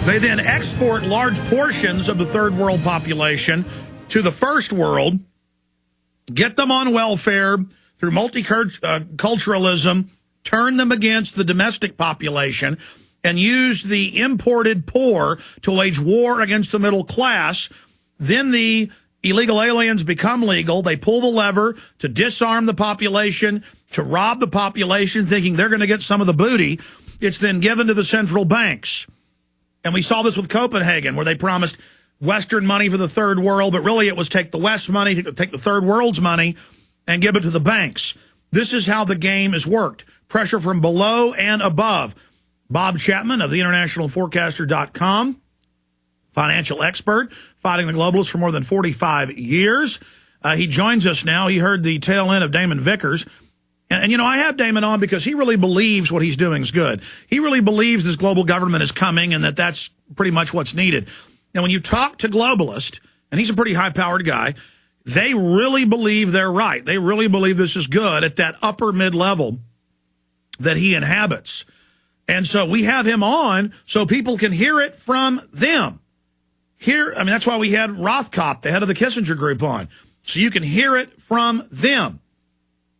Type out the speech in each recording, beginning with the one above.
They then export large portions of the third world population to the first world, get them on welfare through multiculturalism, turn them against the domestic population, and use the imported poor to wage war against the middle class. Then the illegal aliens become legal. They pull the lever to disarm the population, to rob the population, thinking they're going to get some of the booty. It's then given to the central banks. And we saw this with Copenhagen, where they promised Western money for the third world, but really it was take the West money, take the third world's money, and give it to the banks. This is how the game is worked. Pressure from below and above. Bob Chapman of the internationalforecaster.com, financial expert, fighting the globalists for more than 45 years. He joins us now. He heard the tail end of Damon Vickers. And, you know, I have Damon on because he really believes what he's doing is good. He really believes this global government is coming and that that's pretty much what's needed. And when you talk to globalists, and he's a pretty high-powered guy, they really believe they're right. They really believe this is good at that upper mid-level that he inhabits. And so we have him on so people can hear it from them. That's why we had Rothkopf, the head of the Kissinger Group, on. So you can hear it from them.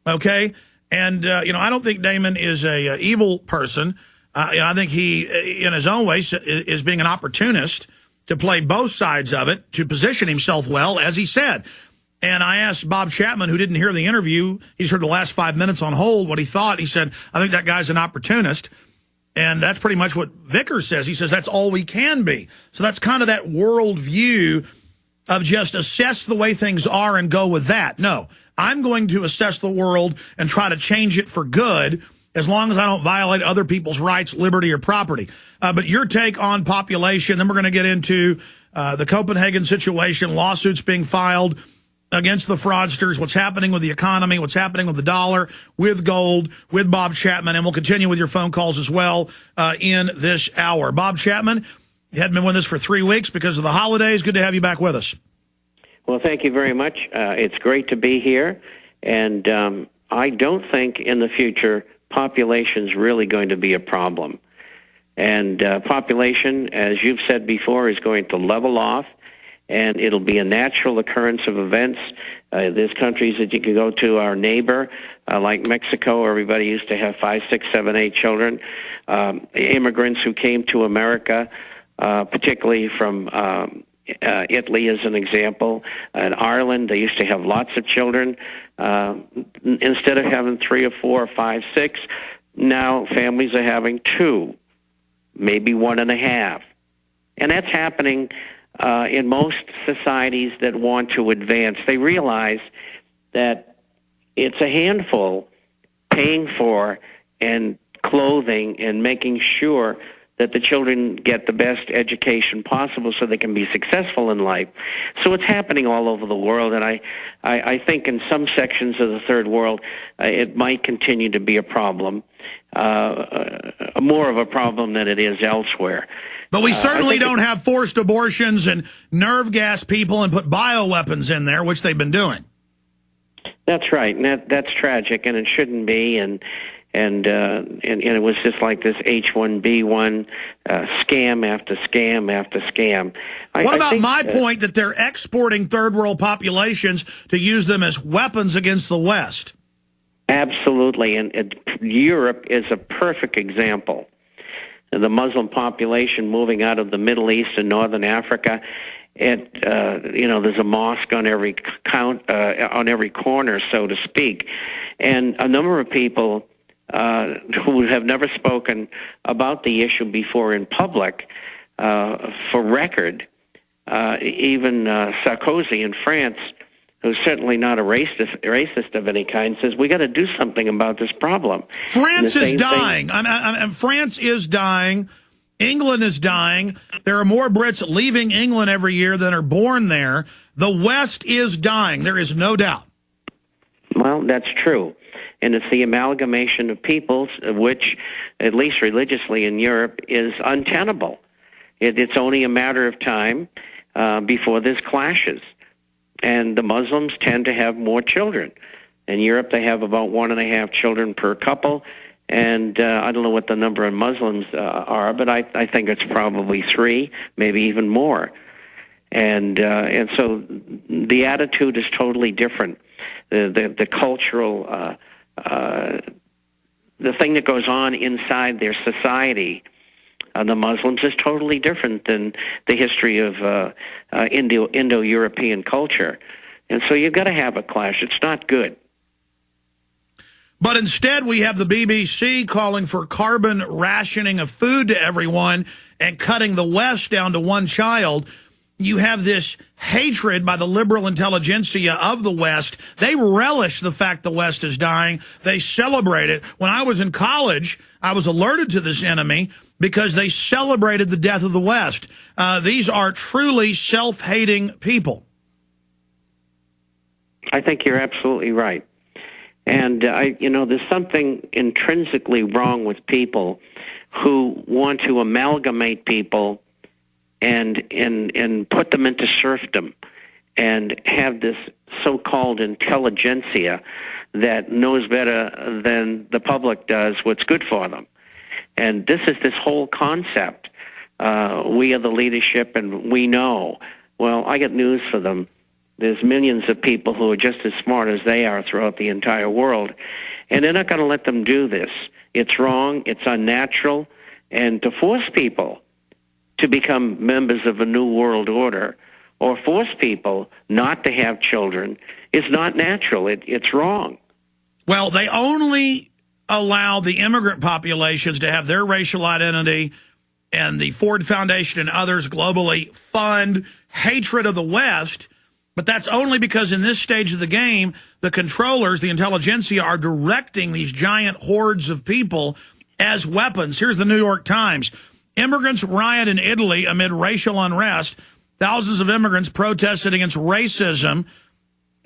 Okay? And, I don't think Damon is a evil person. I think he, in his own way, is being an opportunist to play both sides of it, to position himself well, as he said. And I asked Bob Chapman, who didn't hear the interview, he's heard the last 5 minutes on hold, what he thought. He said, I think that guy's an opportunist. And that's pretty much what Vickers says. He says that's all we can be. So that's kind of that worldview of just assess the way things are and go with that. No, I'm going to assess the world and try to change it for good as long as I don't violate other people's rights, liberty, or property. But your take on population, then we're going to get into the Copenhagen situation, lawsuits being filed against the fraudsters, what's happening with the economy, what's happening with the dollar, with gold, with Bob Chapman, and we'll continue with your phone calls as well in this hour. Bob Chapman, you hadn't been with us for 3 weeks because of the holidays. Good to have you back with us. Well, thank you very much. It's great to be here, and I don't think in the future population's really going to be a problem. And population, as you've said before, is going to level off, and it'll be a natural occurrence of events. There's countries that you can go to, our neighbor, like Mexico, where everybody used to have 5, 6, 7, 8 children. Immigrants who came to America, particularly from Italy as an example. In Ireland, they used to have lots of children. Instead of having 3 or 4 or 5, 6, now families are having 2, maybe 1.5. And that's happening in most societies that want to advance. They realize that it's a handful paying for and clothing and making sure that the children get the best education possible so they can be successful in life. So it's happening all over the world, and I think in some sections of the third world it might continue to be a problem, more of a problem than it is elsewhere. But we certainly don't have forced abortions and nerve gas people and put bioweapons in there, which they've been doing. That's right, and that's tragic, and it shouldn't be, and it was just like this H-1B1 scam after scam after scam. What about my point that they're exporting third world populations to use them as weapons against the West? Absolutely, and Europe is a perfect example. The Muslim population moving out of the Middle East and Northern Africa. There's a mosque on every on every corner, so to speak, and a number of people who have never spoken about the issue before in public, for record, even Sarkozy in France, who's certainly not a racist of any kind, says we got to do something about this problem. France is dying. France is dying. England is dying. There are more Brits leaving England every year than are born there. The West is dying. There is no doubt. Well, that's true. And it's the amalgamation of peoples, which, at least religiously in Europe, is untenable. It's only a matter of time before there's clashes. And the Muslims tend to have more children. In Europe, they have about 1.5 children per couple. And I don't know what the number of Muslims are, but I think it's probably 3, maybe even more. And so the attitude is totally different. The cultural, the thing that goes on inside their society, the Muslims, is totally different than the history of Indo-European culture. And so you've got to have a clash. It's not good. But instead, we have the BBC calling for carbon rationing of food to everyone and cutting the West down to one child. You have this hatred by the liberal intelligentsia of the West. They relish the fact the West is dying. They celebrate it. When I was in college, I was alerted to this enemy because they celebrated the death of the West. These are truly self-hating people. I think you're absolutely right. And, there's something intrinsically wrong with people who want to amalgamate people and put them into serfdom and have this so-called intelligentsia that knows better than the public does what's good for them. And this is this whole concept. We are the leadership and we know. Well, I got news for them. There's millions of people who are just as smart as they are throughout the entire world, and they're not going to let them do this. It's wrong, it's unnatural, and to force people to become members of a new world order or force people not to have children is not natural. It's wrong. Well, they only allow the immigrant populations to have their racial identity, and the Ford Foundation and others globally fund hatred of the West. But that's only because in this stage of the game, the controllers, the intelligentsia, are directing these giant hordes of people as weapons. Here's the New York Times. Immigrants riot in Italy amid racial unrest. Thousands of immigrants protested against racism,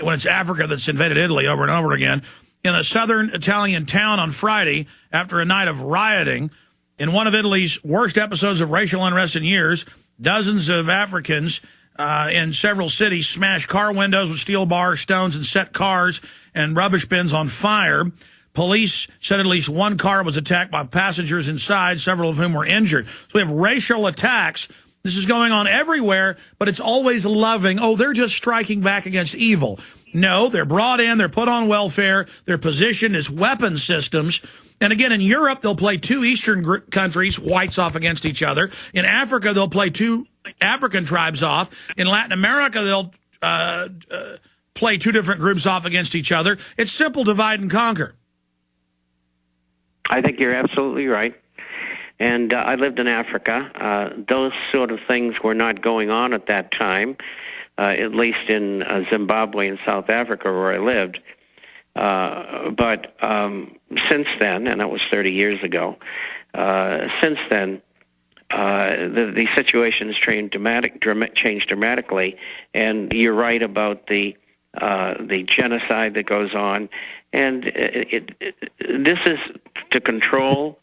when it's Africa that's invaded Italy over and over again, in a southern Italian town on Friday after a night of rioting. In one of Italy's worst episodes of racial unrest in years, dozens of Africans in several cities smashed car windows with steel bars, stones, and set cars and rubbish bins on fire. Police said at least one car was attacked by passengers inside, several of whom were injured. So we have racial attacks. This is going on everywhere, but it's always loving. Oh, they're just striking back against evil. No, they're brought in, they're put on welfare, they're positioned as weapon systems. And again, in Europe, they'll play two Eastern countries, whites, off against each other. In Africa, they'll play two African tribes off. In Latin America, they'll play two different groups off against each other. It's simple divide and conquer. I think you're absolutely right. And I lived in Africa. Those sort of things were not going on at that time, at least in Zimbabwe and South Africa where I lived. But since then, and that was 30 years ago, since then, the situation has changed dramatically. And you're right about the genocide that goes on. And this is to control.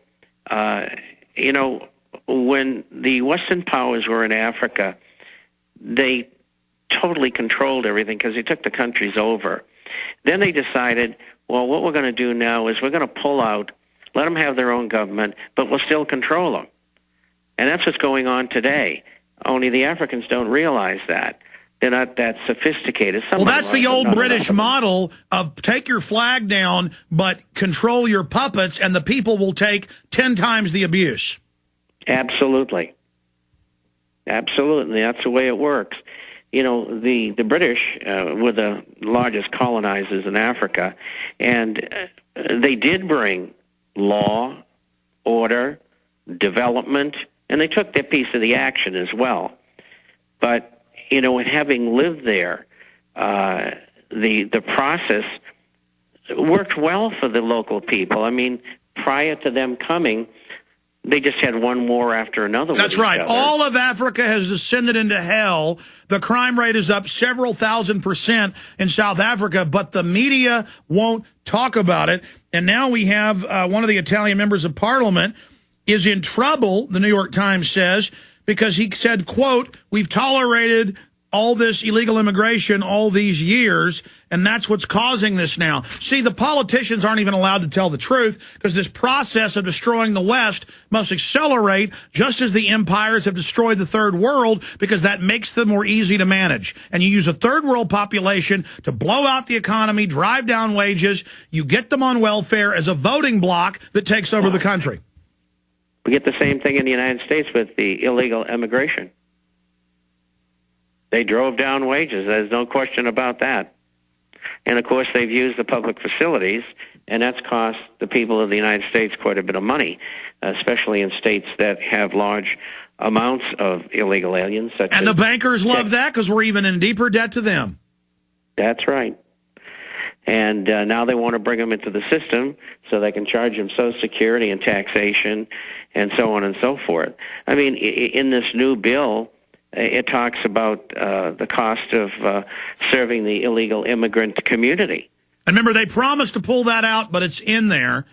When the Western powers were in Africa, they totally controlled everything because they took the countries over. Then they decided, well, what we're going to do now is we're going to pull out, let them have their own government, but we'll still control them. And that's what's going on today. Only the Africans don't realize that. They're not that sophisticated. Well, that's the old British model of take your flag down, but control your puppets, and the people will take 10 times the abuse. Absolutely. Absolutely. That's the way it works. The British were the largest colonizers in Africa, and they did bring law, order, development, and they took their piece of the action as well. But having lived there, the process worked well for the local people. I mean, prior to them coming, they just had one war after another. That's right. All of Africa has descended into hell. The crime rate is up several thousand% in South Africa, but the media won't talk about it. And now we have one of the Italian members of parliament is in trouble, the New York Times says, because he said, quote, we've tolerated all this illegal immigration all these years, and that's what's causing this now. See, the politicians aren't even allowed to tell the truth because this process of destroying the West must accelerate just as the empires have destroyed the third world, because that makes them more easy to manage. And you use a third world population to blow out the economy, drive down wages. You get them on welfare as a voting bloc that takes over the country. We get the same thing in the United States with the illegal immigration. They drove down wages. There's no question about that. And, of course, they've used the public facilities, and that's cost the people of the United States quite a bit of money, especially in states that have large amounts of illegal aliens. And the bankers love that because we're even in deeper debt to them. That's right. And now they want to bring them into the system so they can charge them Social Security and taxation and so on and so forth. I mean, in this new bill, it talks about the cost of serving the illegal immigrant community. And remember, they promised to pull that out, but it's in there.